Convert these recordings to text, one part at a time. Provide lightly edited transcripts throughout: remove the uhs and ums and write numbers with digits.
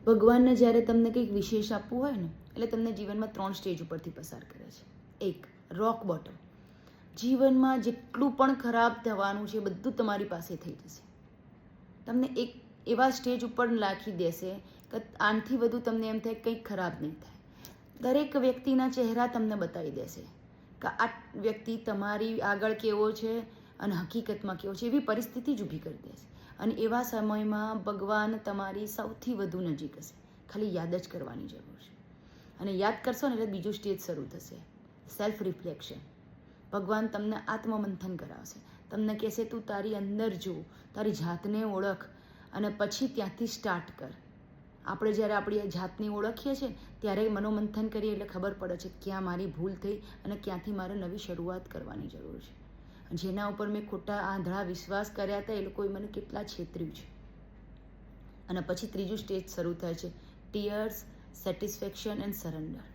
ભગવાનને જ્યારે તમને કંઈક વિશેષ આપવું હોય ને એટલે તમને જીવનમાં 3 સ્ટેજ ઉપરથી પસાર કરે છે. એક, રોક બોટમ. જીવનમાં જેટલું પણ ખરાબ થવાનું છે બધું તમારી પાસે થઈ જશે. તમને એક એવા સ્ટેજ ઉપર નાખી દેશે કે આનાથી વધુ તમને એમ થાય કંઈક ખરાબ નહીં થાય. દરેક વ્યક્તિના ચહેરા તમને બતાવી દેશે કે આ વ્યક્તિ તમારી આગળ કેવો છે અને હકીકતમાં કેવો છે, એવી પરિસ્થિતિ જ ઊભી કરી દેશે. અને એવા સમયમાં ભગવાન તમારી સૌથી વધુ નજીક હશે. ખાલી યાદ જ કરવાની જરૂર છે. અને યાદ કરશો ને એટલે બીજું સ્ટેજ શરૂ થશે, સેલ્ફ રિફ્લેક્શન. ભગવાન તમને આત્મમંથન કરાવશે. તમને કહેશે તું તારી અંદર જો, તારી જાતને ઓળખ અને પછી ત્યાંથી સ્ટાર્ટ કર. આપણે જ્યારે આપણી જાતને ઓળખીએ છીએ ત્યારે મનોમંથન કરીએ એટલે ખબર પડે છે ક્યાં મારી ભૂલ થઈ અને ક્યાંથી મારે નવી શરૂઆત કરવાની જરૂર છે. જેના ઉપર મેં ખોટા આંધળા વિશ્વાસ કર્યા હતા એ લોકોએ મને કેટલા છેતર્યું છે. અને પછી ત્રીજું સ્ટેજ શરૂ થાય છે, ટીયર્સ, સેટિસ્ફેક્શન એન્ડ સરેન્ડર.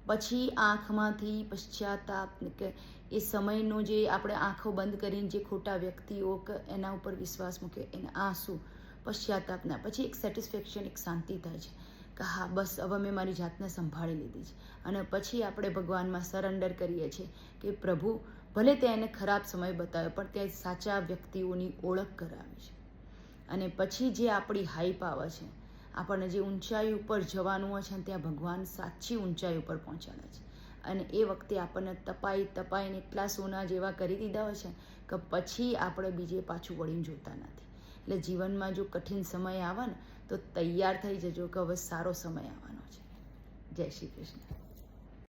પછી આંખમાંથી પશ્ચાતાપ કે એ સમયનો જે આપણે આંખો બંધ કરીને જે ખોટા વ્યક્તિઓ એના ઉપર વિશ્વાસ મૂકે એના આંસુ, પશ્ચાતાપના. પછી એક સેટિસ્ફેક્શન, એક શાંતિ થાય છે કે હા બસ હવે મેં મારી જાતને સંભાળી લીધી છે. અને પછી આપણે ભગવાનમાં સરેન્ડર કરીએ છીએ કે પ્રભુ ભલે તે એને ખરાબ સમય બતાવ્યો પણ તે સાચા વ્યક્તિઓની ઓળખ કરાવી છે. અને પછી જે આપણી હાઈપ આવે છે, આપણને જે ઊંચાઈ ઉપર જવાનું હોય છે ત્યાં ભગવાન સાચી ઊંચાઈ ઉપર પહોંચાડે છે. અને એ વખતે આપણને તપાઈને એટલા સોના જેવા કરી દીધા હોય છે કે પછી આપણે બીજે પાછું વળીને જોતા નથી. એટલે જીવનમાં જો કઠિન સમય આવે ને તો તૈયાર થઈ જજો કે હવે સારો સમય આવવાનો છે. જય શ્રી કૃષ્ણ.